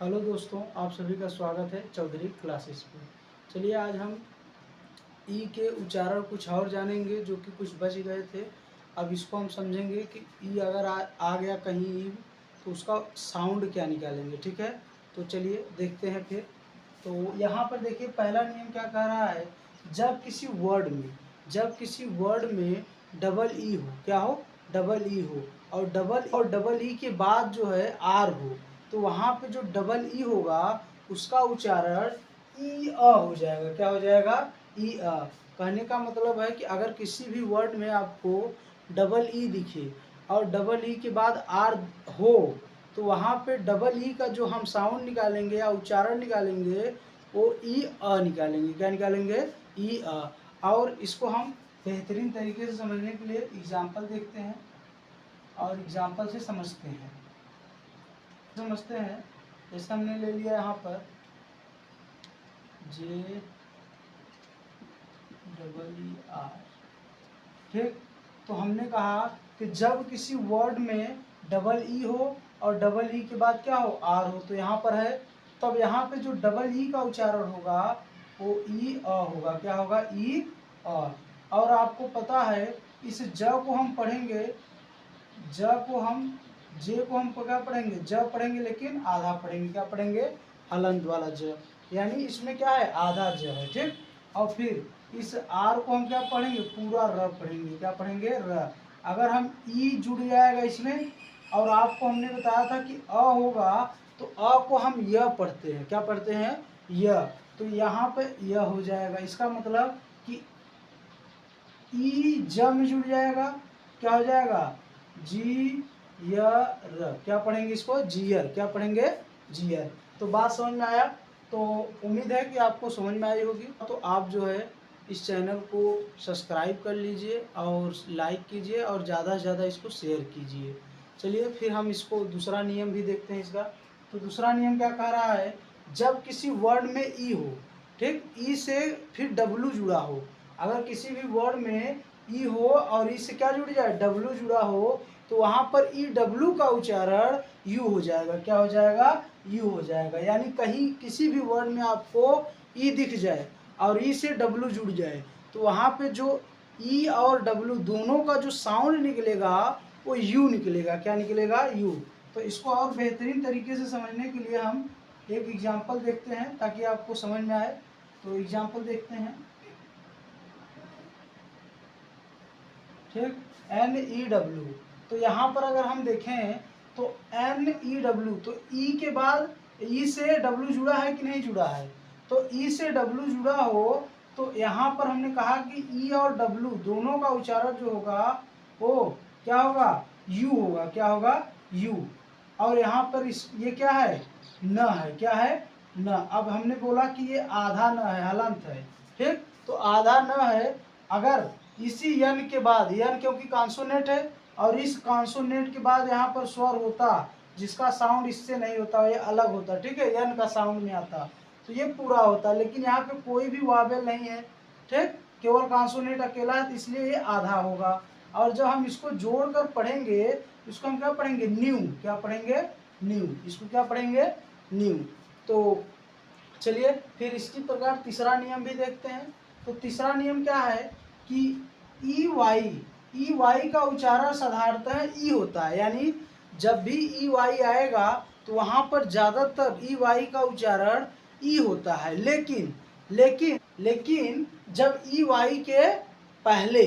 Hello दोस्तों, आप सभी का स्वागत है चौधरी क्लासेस में। चलिए आज हम ई के उच्चारण कुछ और जानेंगे जो कि कुछ बच गए थे। अब इसको हम समझेंगे कि ई अगर आ गया कहीं ई तो उसका साउंड क्या निकालेंगे। ठीक है, तो चलिए देखते हैं फिर। तो यहाँ पर देखिए पहला नियम क्या कह रहा है, जब किसी वर्ड में डबल ई हो, क्या हो, डबल ई हो, और डबल ई के बाद जो है आर हो, तो वहाँ पे जो डबल ई होगा उसका उच्चारण ई अ हो जाएगा। क्या हो जाएगा? ई अ। कहने का मतलब है कि अगर किसी भी वर्ड में आपको डबल ई दिखे और डबल ई के बाद आर हो, तो वहाँ पे डबल ई का जो हम साउंड निकालेंगे या उच्चारण निकालेंगे वो ई अ निकालेंगे। क्या निकालेंगे? ई अ। और इसको हम बेहतरीन तरीके से समझने के लिए एग्जाम्पल देखते हैं और एग्जाम्पल से समझते हैं। जैसे हमने ले लिया यहाँ पर जे डबल ई आर। ठीक, तो हमने कहा कि जब किसी वर्ड में डबल ई हो और डबल ई के बाद क्या हो, आर हो, तो यहाँ पर है, तब यहाँ पे जो डबल ई का उच्चारण होगा वो ई अ होगा। क्या होगा? ई अ। और आपको पता है इस ज को हम पढ़ेंगे, ज को हम जे को हम क्या पढ़ेंगे? ज पढ़ेंगे, लेकिन आधा पढ़ेंगे। क्या पढ़ेंगे? हलंत वाला ज, यानी इसमें क्या है? आधा ज है। ठीक, और फिर इस आर को हम क्या पढ़ेंगे? पूरा र पढ़ेंगे। क्या पढ़ेंगे? र। अगर हम ई जुड़ जाएगा इसमें, और आपको हमने बताया था कि अ होगा, तो अ को हम य पढ़ते हैं। क्या पढ़ते हैं? य। तो यहाँ पे य हो जाएगा। इसका मतलब कि ई ज में जुड़ जाएगा। क्या हो जाएगा? जी य र। क्या पढ़ेंगे इसको? जियर। क्या पढ़ेंगे? जियर। तो बात समझ में आया? तो उम्मीद है कि आपको समझ में आई होगी। तो आप जो है इस चैनल को सब्सक्राइब कर लीजिए और लाइक कीजिए और ज़्यादा से ज़्यादा इसको शेयर कीजिए। चलिए फिर हम इसको दूसरा नियम भी देखते हैं इसका। तो दूसरा नियम क्या कह रहा है, जब किसी वर्ड में ई हो, ठीक, ई से फिर डब्लू जुड़ा हो। अगर किसी भी वर्ड में ई हो और ई से क्या जुड़ जाए? डब्लू जुड़ा हो, तो वहाँ पर ई डब्लू का उच्चारण यू हो जाएगा। क्या हो जाएगा? यू हो जाएगा। यानी कहीं किसी भी वर्ड में आपको ई दिख जाए और ई से डब्लू जुड़ जाए, तो वहाँ पे जो ई और डब्लू दोनों का जो साउंड निकलेगा वो यू निकलेगा। क्या निकलेगा? यू। तो इसको और बेहतरीन तरीके से समझने के लिए हम एक एग्जाम्पल देखते हैं ताकि आपको समझ में आए। तो एग्जाम्पल देखते हैं। ठीक, एन ई डब्ल्यू। तो यहाँ पर अगर हम देखें तो एन ई डब्ल्यू, तो ई के बाद ई से डब्ल्यू जुड़ा है कि नहीं जुड़ा है? तो ई से डब्ल्यू जुड़ा हो, तो यहाँ पर हमने कहा कि ई और डब्ल्यू दोनों का उच्चारण जो होगा वो क्या होगा? यू होगा। क्या होगा? यू। और यहाँ पर इस ये क्या है? न है। क्या है? न। अब हमने बोला कि ये आधा न है, हलंत है। ठीक, तो आधा न है। अगर इसी यन के बाद, यन क्योंकि कॉन्सोनेंट है, और इस कॉन्सोनेंट के बाद यहाँ पर स्वर होता जिसका साउंड इससे नहीं होता, ये अलग होता। ठीक है, यन का साउंड में आता तो ये पूरा होता, लेकिन यहाँ पे कोई भी वावेल नहीं है। ठीक, केवल कॉन्सोनेंट अकेला है, तो इसलिए ये आधा होगा। और जब हम इसको जोड़कर पढ़ेंगे, इसको हम क्या पढ़ेंगे? न्यू। क्या पढ़ेंगे? न्यू। इसको क्या पढ़ेंगे? न्यू। तो चलिए फिर इसी प्रकार तीसरा नियम भी देखते हैं। तो तीसरा नियम क्या है कि ई वाई का उच्चारण साधारणतः ई होता है। यानी जब भी ई वाई आएगा तो वहाँ पर ज़्यादातर ई वाई का उच्चारण ई होता है। लेकिन जब ई वाई के पहले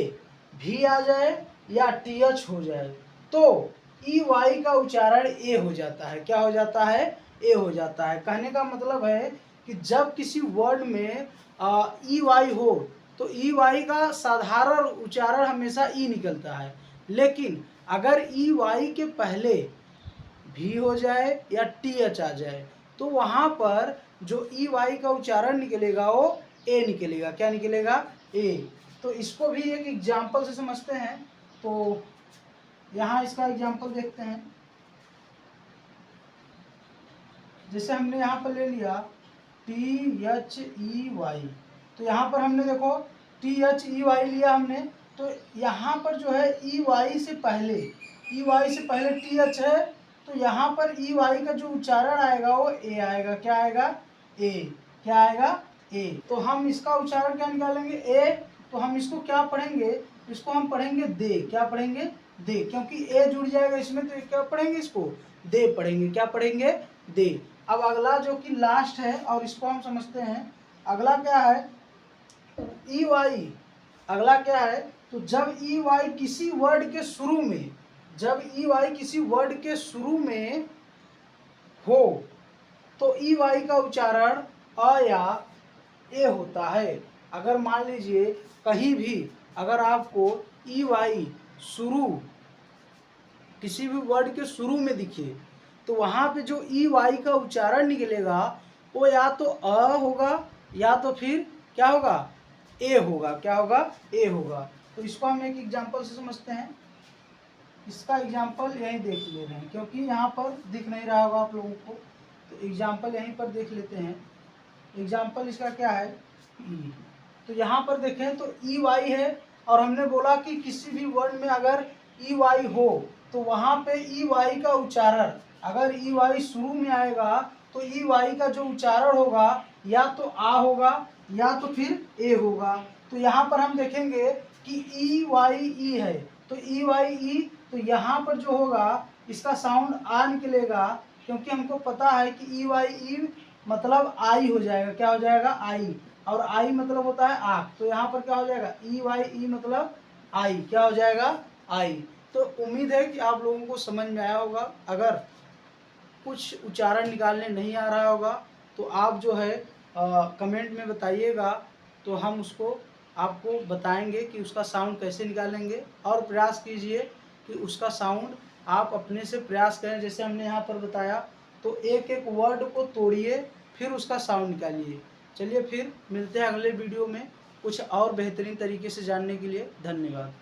भी आ जाए या टी एच हो जाए तो ई वाई का उच्चारण ए हो जाता है। क्या हो जाता है? ए हो जाता है। कहने का मतलब है कि जब किसी वर्ड में ई वाई हो तो ई वाई का साधारण उच्चारण हमेशा ई निकलता है, लेकिन अगर ई वाई के पहले भी हो जाए या टी एच आ जाए तो वहाँ पर जो ई वाई का उच्चारण निकलेगा वो ए निकलेगा। क्या निकलेगा? ए। तो इसको भी एक एग्जाम्पल से समझते हैं। तो यहाँ इसका एग्जाम्पल देखते हैं। जैसे हमने यहाँ पर ले लिया टी एच ई वाई, तो यहाँ पर हमने देखो टी एच ई वाई लिया हमने, तो यहाँ पर जो है ई वाई से पहले टी एच है तो यहाँ पर ई वाई का जो उच्चारण आएगा वो ए आएगा। क्या आएगा? ए। क्या आएगा? ए। तो हम इसका उच्चारण क्या निकालेंगे? ए। तो हम इसको क्या पढ़ेंगे? इसको हम पढ़ेंगे दे। क्या पढ़ेंगे? दे, क्योंकि ए जुड़ जाएगा इसमें, तो क्या पढ़ेंगे? इसको दे पढ़ेंगे। क्या पढ़ेंगे? दे। अब अगला जो कि लास्ट है और इसको हम समझते हैं, अगला क्या है? E Y. अगला क्या है? तो जब ई वाई किसी वर्ड के शुरू में, जब ई वाई किसी वर्ड के शुरू में हो तो ई वाई का उच्चारण अ या ए होता है। अगर मान लीजिए कहीं भी अगर आपको ई वाई शुरू किसी भी वर्ड के शुरू में दिखे तो वहाँ पे जो ई वाई का उच्चारण निकलेगा वो या तो अ होगा या तो फिर क्या होगा? ए होगा। क्या होगा? ए होगा। तो इसको हम एक एग्जांपल से समझते हैं। इसका एग्जांपल यहीं देख ले रहे हैं क्योंकि यहाँ पर दिख नहीं रहा होगा आप लोगों को, तो एग्जांपल यहीं पर देख लेते हैं। एग्जांपल इसका क्या है? ई। तो यहाँ पर देखें तो ई वाई है और हमने बोला कि किसी भी वर्ड में अगर ई वाई हो तो वहाँ पे ई वाई का उच्चारण, अगर ई वाई शुरू में आएगा तो ई वाई का जो उच्चारण होगा या तो आ होगा या तो फिर ए होगा। तो यहाँ पर हम देखेंगे कि ई वाई ई है, तो ई वाई ई, तो यहाँ पर जो होगा इसका साउंड आ निकलेगा, क्योंकि हमको पता है कि ई वाई ई मतलब आई हो जाएगा। क्या हो जाएगा? आई। और आई मतलब होता है आँख, तो यहाँ पर क्या हो जाएगा? ई वाई ई मतलब आई। क्या हो जाएगा? आई। तो उम्मीद है कि आप लोगों को समझ में आया होगा। अगर कुछ उच्चारण निकालने नहीं आ रहा होगा तो आप जो है कमेंट में बताइएगा, तो हम उसको आपको बताएंगे कि उसका साउंड कैसे निकालेंगे। और प्रयास कीजिए कि उसका साउंड आप अपने से प्रयास करें, जैसे हमने यहाँ पर बताया, तो एक एक वर्ड को तोड़िए फिर उसका साउंड निकालिए। चलिए फिर मिलते हैं अगले वीडियो में कुछ और बेहतरीन तरीके से जानने के लिए। धन्यवाद।